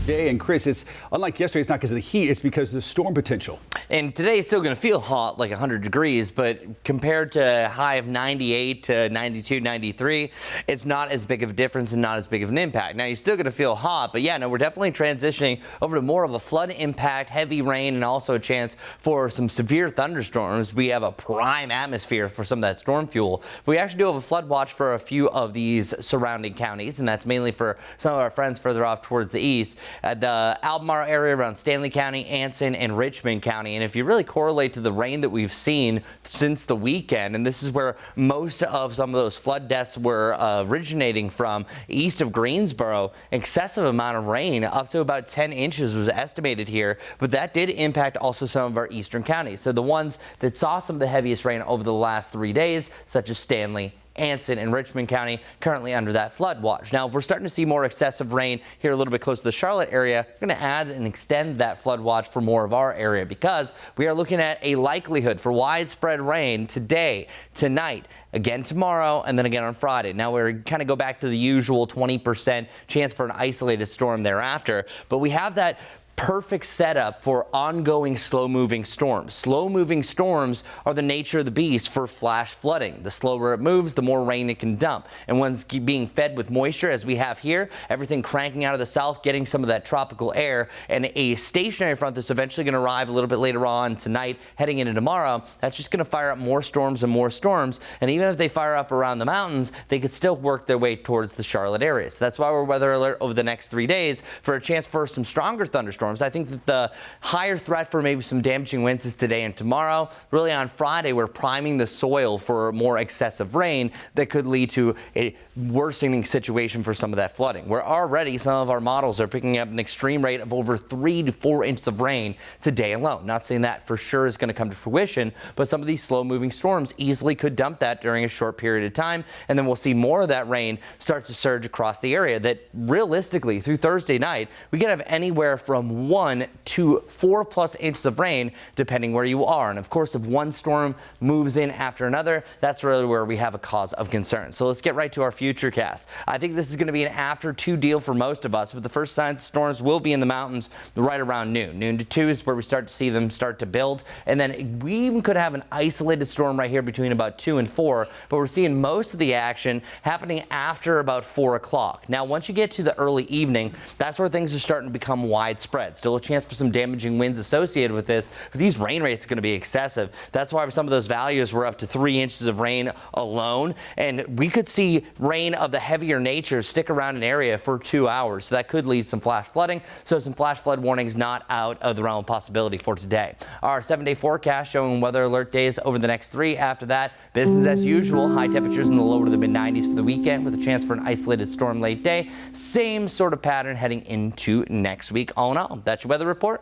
Day and Chris, it's unlike yesterday. It's not because of the heat. It's because of the storm potential. And today is still going to feel hot, like 100 degrees, but compared to a high of 98 to 92, 93, it's not as big of a difference and not as big of an impact. Now, you're still going to feel hot, but yeah, no, we're definitely transitioning over to more of a flood impact, heavy rain, and also a chance for some severe thunderstorms. We have a prime atmosphere for some of that storm fuel. We actually do have a flood watch for a few of these surrounding counties, and that's mainly for some of our friends further off towards the east. The Albemarle area around Stanley County, Anson, and Richmond County. And if you really correlate to the rain that we've seen since the weekend, and this is where most of some of those flood deaths were originating from, east of Greensboro, excessive amount of rain, up to about 10 inches was estimated here, but that did impact also some of our eastern counties. So the ones that saw some of the heaviest rain over the last 3 days, such as Stanley, Anson, and Richmond County, currently under that flood watch. Now, if we're starting to see more excessive rain here a little bit close to the Charlotte area, we're going to add and extend that flood watch for more of our area, because we are looking at a likelihood for widespread rain today, tonight, again tomorrow, and then again on Friday. Now, we're kind of go back to the usual 20% chance for an isolated storm thereafter, but we have that perfect setup for ongoing slow-moving storms. Slow-moving storms are the nature of the beast for flash flooding. The slower it moves, the more rain it can dump. And when it's being fed with moisture, as we have here, everything cranking out of the south, getting some of that tropical air, and a stationary front that's eventually going to arrive a little bit later on tonight, heading into tomorrow, that's just going to fire up more storms and more storms. And even if they fire up around the mountains, they could still work their way towards the Charlotte area. So that's why we're weather alert over the next 3 days for a chance for some stronger thunderstorms. I think that the higher threat for maybe some damaging winds is today and tomorrow. Really on Friday, we're priming the soil for more excessive rain that could lead to a worsening situation for some of that flooding. Where already some of our models are picking up an extreme rate of over 3 to 4 inches of rain today alone. Not saying that for sure is going to come to fruition, but some of these slow moving storms easily could dump that during a short period of time. And then we'll see more of that rain start to surge across the area that realistically through Thursday night, we could have anywhere from 1 to 4+ inches of rain, depending where you are. And of course, if one storm moves in after another, that's really where we have a cause of concern. So let's get right to our future cast. I think this is going to be an after 2 deal for most of us, but the first signs of storms will be in the mountains right around noon. Noon to 2 is where we start to see them start to build. And then we even could have an isolated storm right here between about 2 and 4, but we're seeing most of the action happening after about 4 o'clock. Now, once you get to the early evening, that's where things are starting to become widespread. Still a chance for some damaging winds associated with this, but these rain rates are going to be excessive. That's why some of those values were up to 3 inches of rain alone, and we could see rain of the heavier nature stick around an area for 2 hours. So that could lead to some flash flooding. So some flash flood warnings not out of the realm of possibility for today. Our 7-day forecast showing weather alert days over the next 3. After that, business as usual. High temperatures in the lower to the mid-90s for the weekend with a chance for an isolated storm late day. Same sort of pattern heading into next week. All in all, that's your weather report.